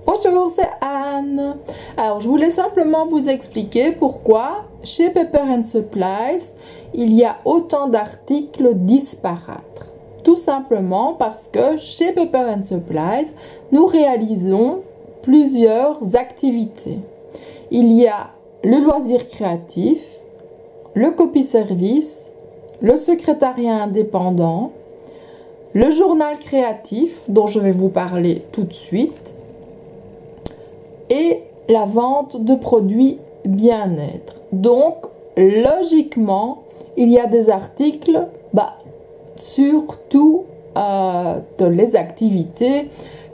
Bonjour, c'est Anne. Alors, je voulais simplement vous expliquer pourquoi chez Pepper & Supplies, il y a autant d'articles disparates. Tout simplement parce que chez Pepper & Supplies, nous réalisons plusieurs activités. Il y a le loisir créatif, le copie-service, le secrétariat indépendant, le journal créatif, dont je vais vous parler tout de suite, et la vente de produits bien-être. Donc, logiquement, il y a des articles sur toutes les activités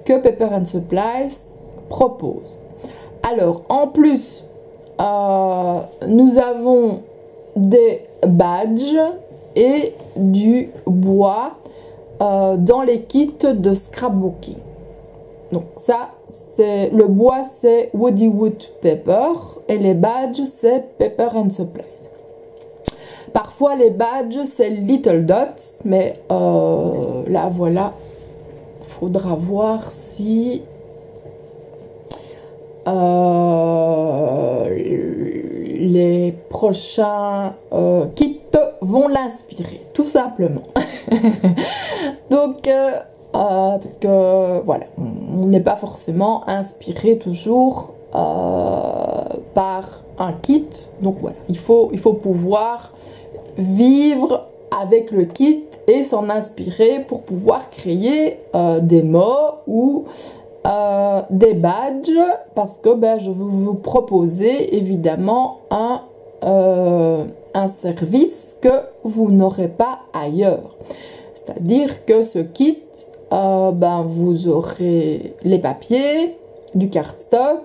que Pepper & Supplies propose. Alors, en plus, nous avons des badges et du bois dans les kits de scrapbooking. Donc ça, c'est le bois, c'est Woody Wood Pepper et les badges, c'est Pepper & Supplies. Parfois les badges, c'est Little Dots, mais là voilà, faudra voir si les prochains kits vont l'inspirer, tout simplement. Donc parce que voilà, on n'est pas forcément inspiré toujours par un kit, donc voilà, il faut pouvoir vivre avec le kit et s'en inspirer pour pouvoir créer des mots ou des badges, parce que je vais vous proposer évidemment un service que vous n'aurez pas ailleurs. C'est-à-dire que ce kit, vous aurez les papiers, du cardstock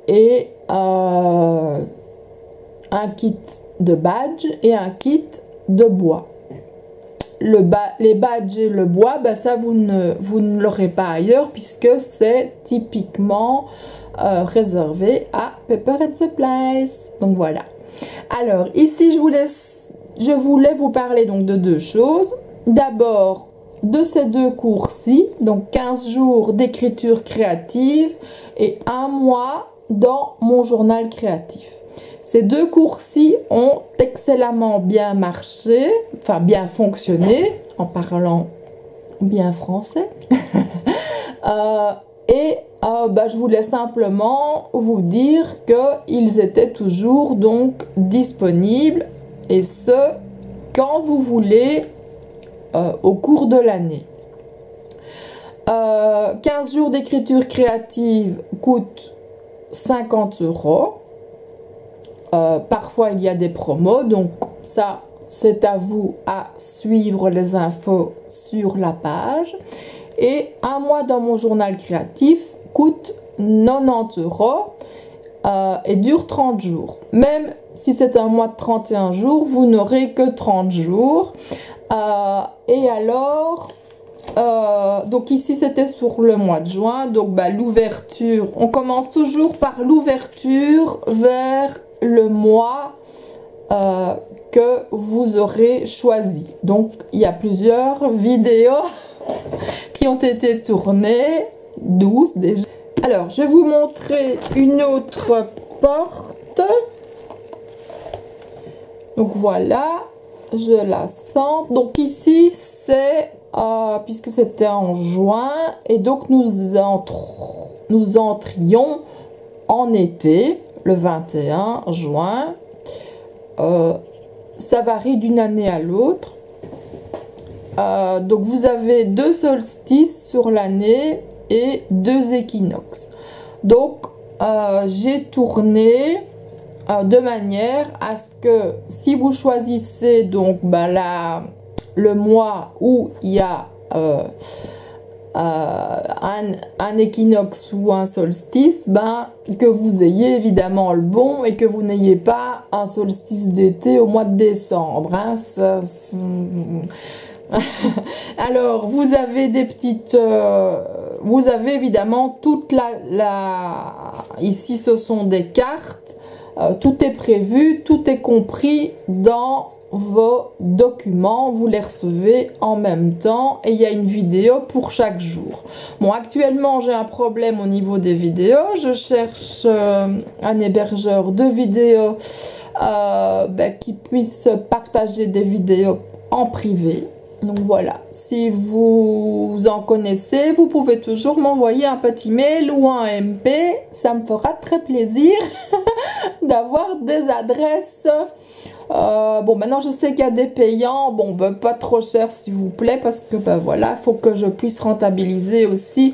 et un kit de badge et un kit de bois. Les badges et le bois, ça vous ne l'aurez pas ailleurs puisque c'est typiquement réservé à Pepper & Supplies. Donc voilà. Alors ici je voulais vous parler donc de deux choses. D'abord de ces deux cours-ci, donc 15 jours d'écriture créative et un mois dans mon journal créatif. Ces deux cours-ci ont excellemment bien marché, enfin bien fonctionné, en parlant bien français. Je voulais simplement vous dire qu'ils étaient toujours donc disponibles, et ce, quand vous voulez, au cours de l'année. 15 jours d'écriture créative coûtent 50 €. Parfois il y a des promos, donc ça c'est à vous à suivre les infos sur la page. Et un mois dans mon journal créatif coûte 90 € et dure 30 jours. Même si c'est un mois de 31 jours, vous n'aurez que 30 jours. Et alors, donc ici c'était sur le mois de juin, donc l'ouverture, on commence toujours par l'ouverture vers le mois que vous aurez choisi. Donc il y a plusieurs vidéos qui ont été tournées, 12 déjà. Alors je vais vous montrer une autre porte. Donc voilà, je la sens. Donc ici c'est puisque c'était en juin, et donc nous entrions en été, le 21 juin. Ça varie d'une année à l'autre. Donc vous avez 2 solstices sur l'année et 2 équinoxes. Donc j'ai tourné de manière à ce que si vous choisissez donc le mois où il y a un équinoxe ou un solstice, que vous ayez évidemment le bon et que vous n'ayez pas un solstice d'été au mois de décembre. Alors vous avez des petites vous avez évidemment toute ici ce sont des cartes, tout est prévu, tout est compris dans vos documents, vous les recevez en même temps et il y a une vidéo pour chaque jour. Bon, actuellement j'ai un problème au niveau des vidéos, je cherche un hébergeur de vidéos qui puisse partager des vidéos en privé. Donc voilà, si vous en connaissez, vous pouvez toujours m'envoyer un petit mail ou un MP, ça me fera très plaisir d'avoir des adresses. Bon, maintenant je sais qu'il y a des payants, bon, pas trop cher s'il vous plaît, parce que voilà, il faut que je puisse rentabiliser aussi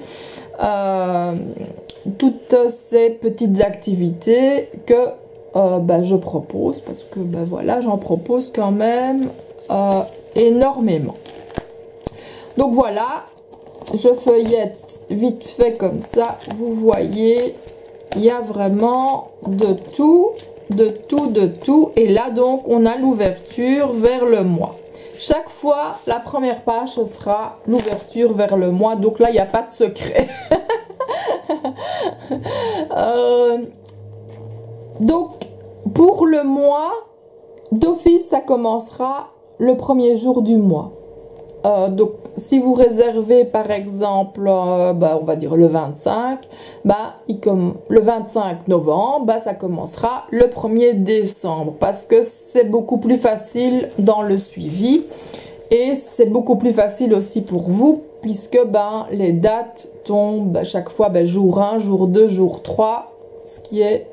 toutes ces petites activités que je propose, parce que voilà, j'en propose quand même énormément. Donc voilà, je feuillette vite fait comme ça, vous voyez, il y a vraiment de tout, de tout, de tout. Et là donc on a l'ouverture vers le mois. Chaque fois la première page ce sera l'ouverture vers le mois, donc là il n'y a pas de secret. Donc pour le mois d'office ça commencera le premier jour du mois. Donc si vous réservez par exemple on va dire le 25, le 25 novembre, ça commencera le 1er décembre, parce que c'est beaucoup plus facile dans le suivi et c'est beaucoup plus facile aussi pour vous, puisque les dates tombent chaque fois jour 1, jour 2, jour 3, ce qui est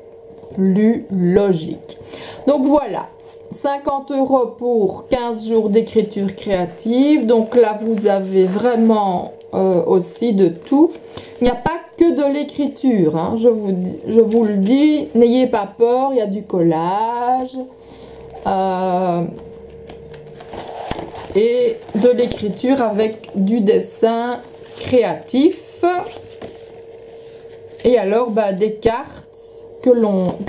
plus logique. Donc voilà, 50 € pour 15 jours d'écriture créative. Donc là vous avez vraiment aussi de tout. Il n'y a pas que de l'écriture, hein. Je vous le dis, n'ayez pas peur, il y a du collage et de l'écriture avec du dessin créatif. Et alors des cartes que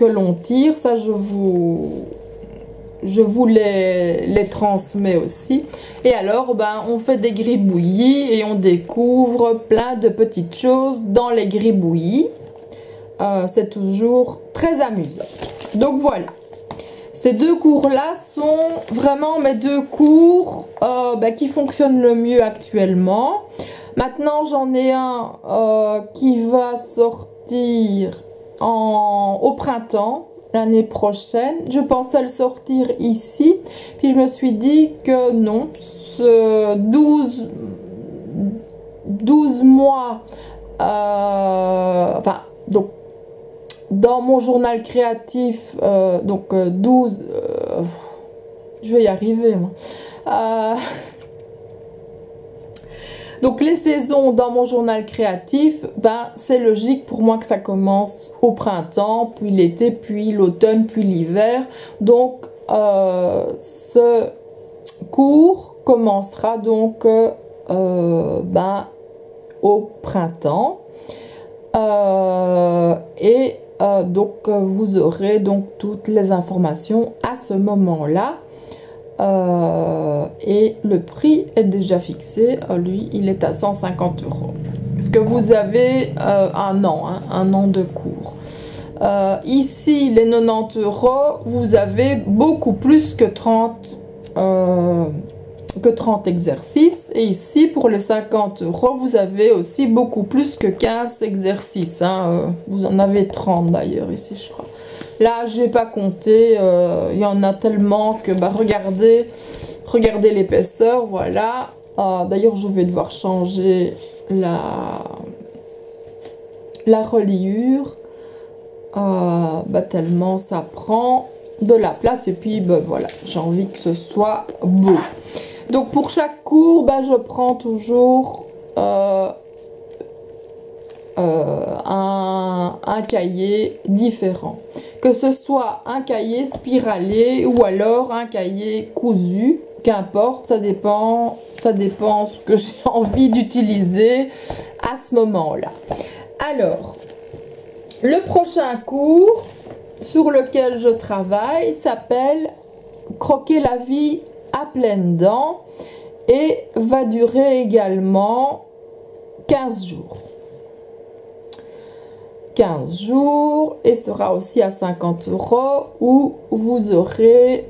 l'on tire, ça je vous les transmets aussi. Et alors on fait des gribouillis et on découvre plein de petites choses dans les gribouillis. C'est toujours très amusant. Donc voilà, ces deux cours là sont vraiment mes deux cours qui fonctionnent le mieux actuellement. Maintenant j'en ai un qui va sortir au printemps l'année prochaine. Je pensais le sortir ici, puis je me suis dit que non, ce 12 mois, donc dans mon journal créatif, je vais y arriver moi. Donc les saisons dans mon journal créatif, c'est logique pour moi que ça commence au printemps, puis l'été, puis l'automne, puis l'hiver. Donc ce cours commencera donc au printemps. Donc vous aurez donc toutes les informations à ce moment-là. Et le prix est déjà fixé, lui il est à 150 €. Parce que vous avez un an de cours. Ici les 90 €, vous avez beaucoup plus que 30 exercices. Et ici pour les 50 €, vous avez aussi beaucoup plus que 15 exercices, hein. Vous en avez 30 d'ailleurs ici je crois. Là, j'ai pas compté, il y en a tellement que, regardez l'épaisseur, voilà. D'ailleurs, je vais devoir changer la reliure, tellement ça prend de la place. Et puis, voilà, j'ai envie que ce soit beau. Donc, pour chaque cours, je prends toujours un cahier différent. Que ce soit un cahier spiralé ou alors un cahier cousu, qu'importe, ça dépend ce que j'ai envie d'utiliser à ce moment-là. Alors, le prochain cours sur lequel je travaille s'appelle Croquer la vie à pleines dents et va durer également 15 jours. 15 jours et sera aussi à 50 € où vous aurez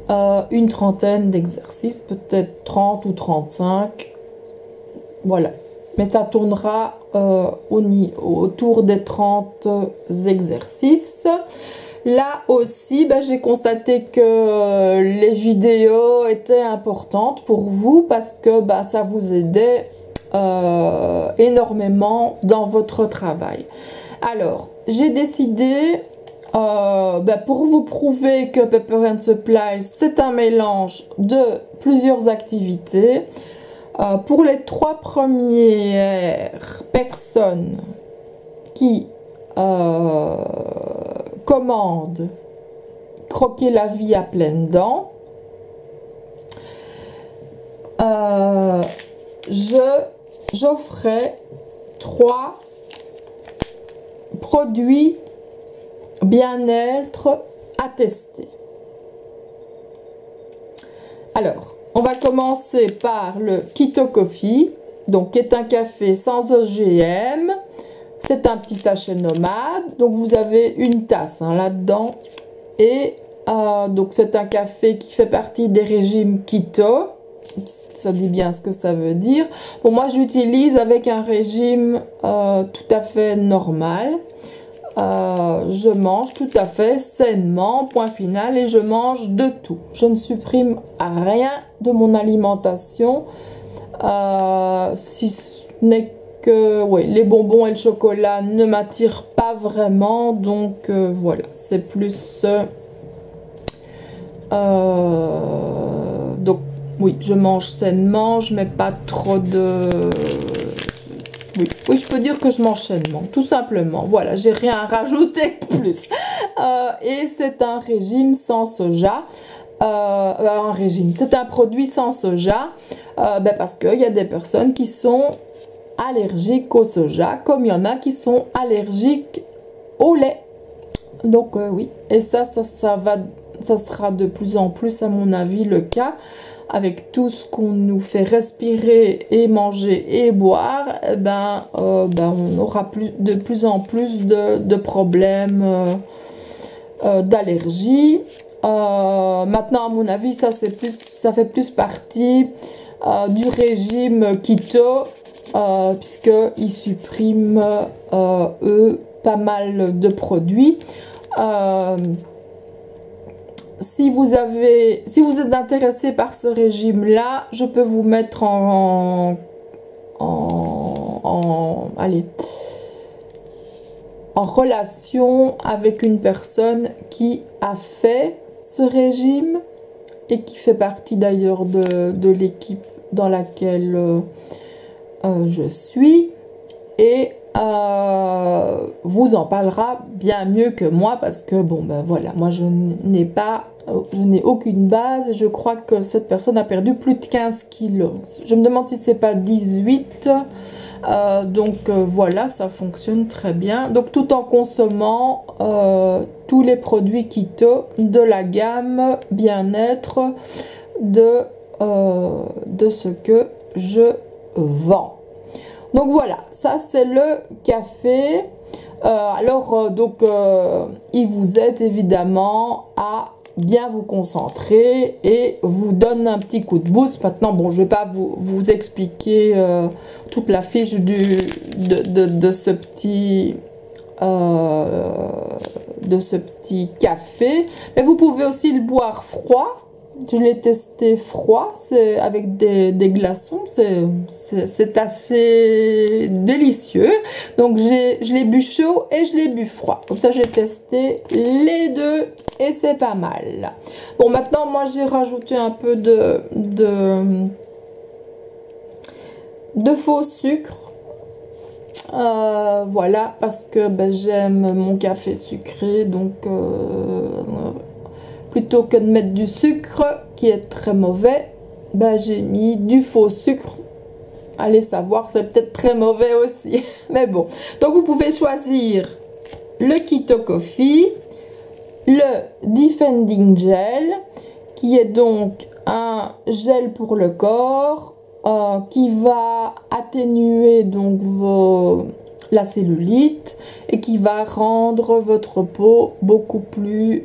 une trentaine d'exercices, peut-être 30 ou 35. Voilà. Mais ça tournera autour des 30 exercices. Là aussi, j'ai constaté que les vidéos étaient importantes pour vous parce que ça vous aidait énormément dans votre travail. Alors, j'ai décidé, pour vous prouver que Pepper and Supplies, c'est un mélange de plusieurs activités. Pour les 3 premières personnes qui commandent Croquer la vie à pleines dents, j'offrais 3 produits bien-être à tester. Alors, on va commencer par le Keto Coffee, donc qui est un café sans OGM. C'est un petit sachet nomade, donc vous avez une tasse là-dedans. Et donc c'est un café qui fait partie des régimes keto. Ça dit bien ce que ça veut dire. Pour moi, j'utilise avec un régime tout à fait normal. Je mange tout à fait sainement, point final, et je mange de tout. Je ne supprime rien de mon alimentation, si ce n'est que les bonbons et le chocolat ne m'attirent pas vraiment, donc voilà, c'est plus donc oui, je mange sainement, je mets pas trop de... Oui, je peux dire que je mange sainement, tout simplement. Voilà, j'ai rien à rajouter de plus. Et c'est un régime sans soja. C'est un produit sans soja, parce qu'il y a des personnes qui sont allergiques au soja, comme il y en a qui sont allergiques au lait. Donc oui, et ça sera de plus en plus, à mon avis, le cas. Avec tout ce qu'on nous fait respirer et manger et boire, on aura de plus en plus de problèmes d'allergie. Maintenant, à mon avis, ça fait plus partie du régime keto, puisqu'ils suppriment, eux, pas mal de produits. Si vous êtes intéressé par ce régime-là, je peux vous mettre en relation avec une personne qui a fait ce régime et qui fait partie d'ailleurs de l'équipe dans laquelle je suis, et vous en parlera bien mieux que moi, parce que voilà, moi je n'ai aucune base, et je crois que cette personne a perdu plus de 15 kilos. Je me demande si c'est pas 18. Voilà, ça fonctionne très bien. Donc tout en consommant tous les produits keto de la gamme bien-être de ce que je vends. Donc voilà, ça c'est le café. Il vous aide évidemment à bien vous concentrer et vous donne un petit coup de boost. Maintenant, bon, je vais pas vous expliquer toute la fiche de ce petit café, mais vous pouvez aussi le boire froid. Je l'ai testé froid, c'est avec des glaçons, c'est assez délicieux. Donc je l'ai bu chaud et je l'ai bu froid. Comme ça, j'ai testé les deux et c'est pas mal. Bon, maintenant, moi, j'ai rajouté un peu de faux sucre. Voilà, parce que j'aime mon café sucré, donc plutôt que de mettre du sucre qui est très mauvais, j'ai mis du faux sucre. Allez savoir, c'est peut-être très mauvais aussi. Mais bon, donc vous pouvez choisir le Keto Coffee, le Defending Gel, qui est donc un gel pour le corps qui va atténuer donc la cellulite et qui va rendre votre peau beaucoup plus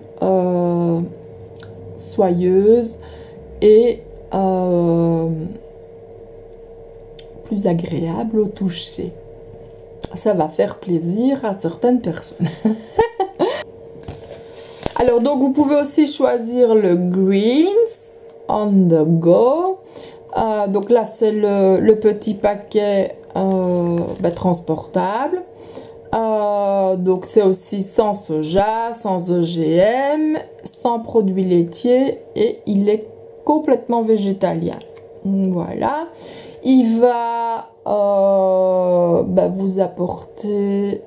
soyeuse et plus agréable au toucher. Ça va faire plaisir à certaines personnes. Alors donc vous pouvez aussi choisir le Greens on the go. Donc là c'est le petit paquet transportable. Donc c'est aussi sans soja, sans OGM, sans produits laitiers et il est complètement végétalien. Voilà. Il va vous apporter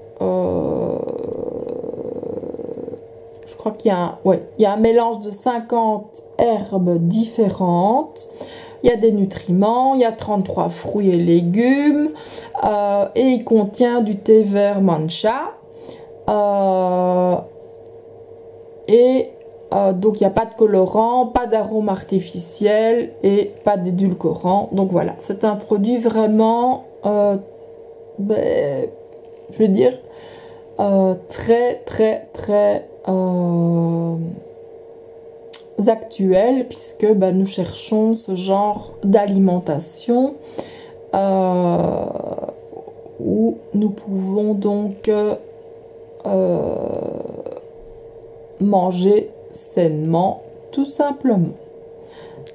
je crois qu'il y a il y a un mélange de 50 herbes différentes. Il y a des nutriments, il y a 33 fruits et légumes et il contient du thé vert matcha donc il n'y a pas de colorant, pas d'arôme artificiel et pas d'édulcorant. Donc voilà, c'est un produit vraiment, je veux dire, très actuel puisque nous cherchons ce genre d'alimentation où nous pouvons donc manger sainement tout simplement.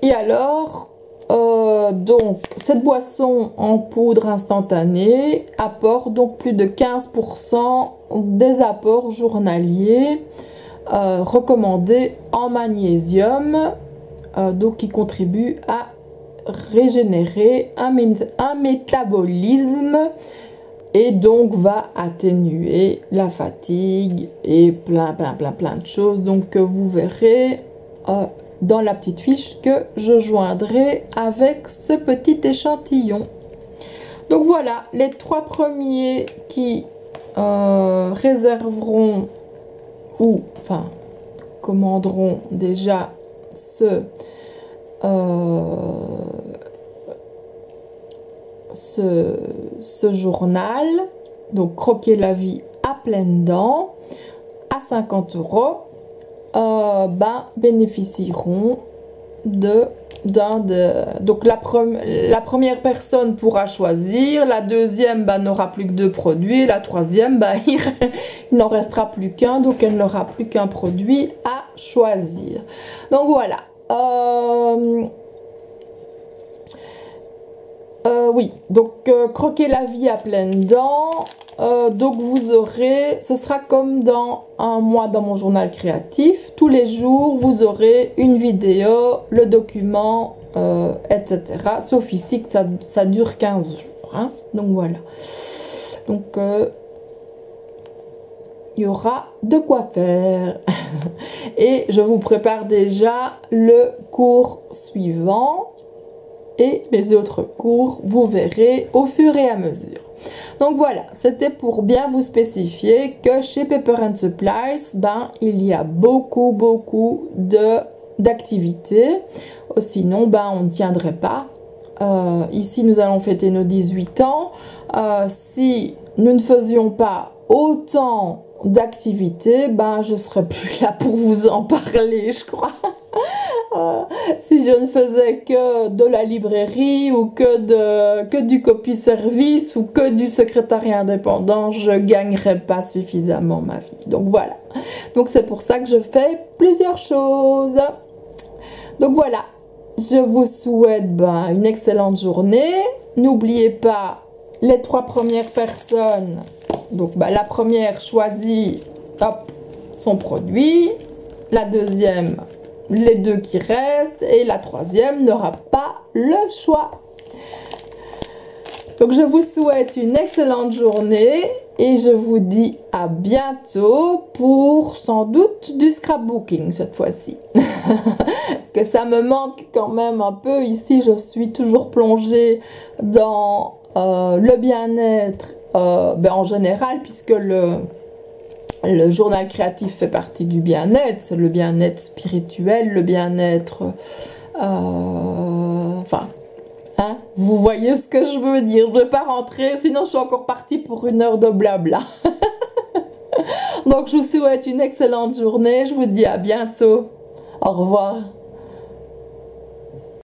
Et alors donc cette boisson en poudre instantanée apporte donc plus de 15% des apports journaliers recommandés en magnésium, donc qui contribue à régénérer un métabolisme et donc va atténuer la fatigue et plein de choses. Donc vous verrez dans la petite fiche que je joindrai avec ce petit échantillon. Donc voilà, les 3 premiers qui réserveront ou commanderont déjà ce journal, donc Croquer la vie à pleines dents à 50 €, bénéficieront donc la première personne pourra choisir, la deuxième n'aura plus que 2 produits, la troisième il n'en restera plus qu'un, donc elle n'aura plus qu'un produit à choisir. Donc voilà. Oui, donc Croquer la vie à pleines dents. Donc vous aurez, ce sera comme dans un mois dans mon journal créatif, tous les jours vous aurez une vidéo, le document, etc. Sauf ici que ça dure 15 jours. Hein. Donc voilà. Donc il y aura de quoi faire. Et je vous prépare déjà le cours suivant. Et les autres cours, vous verrez au fur et à mesure. Donc voilà, c'était pour bien vous spécifier que chez Pepper & Supplies, il y a beaucoup d'activités. Sinon, on ne tiendrait pas. Ici, nous allons fêter nos 18 ans. Si nous ne faisions pas autant d'activités, je ne serais plus là pour vous en parler, je crois. Si je ne faisais que de la librairie ou que du copie-service ou que du secrétariat indépendant, je ne gagnerais pas suffisamment ma vie. Donc voilà. Donc c'est pour ça que je fais plusieurs choses. Donc voilà. Je vous souhaite une excellente journée. N'oubliez pas les 3 premières personnes. Donc la première choisit son produit. La deuxième, les 2 qui restent, et la troisième n'aura pas le choix. Donc je vous souhaite une excellente journée et je vous dis à bientôt pour sans doute du scrapbooking cette fois-ci. Parce que ça me manque quand même un peu. Ici je suis toujours plongée dans le bien-être en général, puisque le journal créatif fait partie du bien-être. C'est le bien-être spirituel, le bien-être Hein? Vous voyez ce que je veux dire? Je ne vais pas rentrer, sinon je suis encore partie pour 1 heure de blabla. Donc je vous souhaite une excellente journée, je vous dis à bientôt. Au revoir.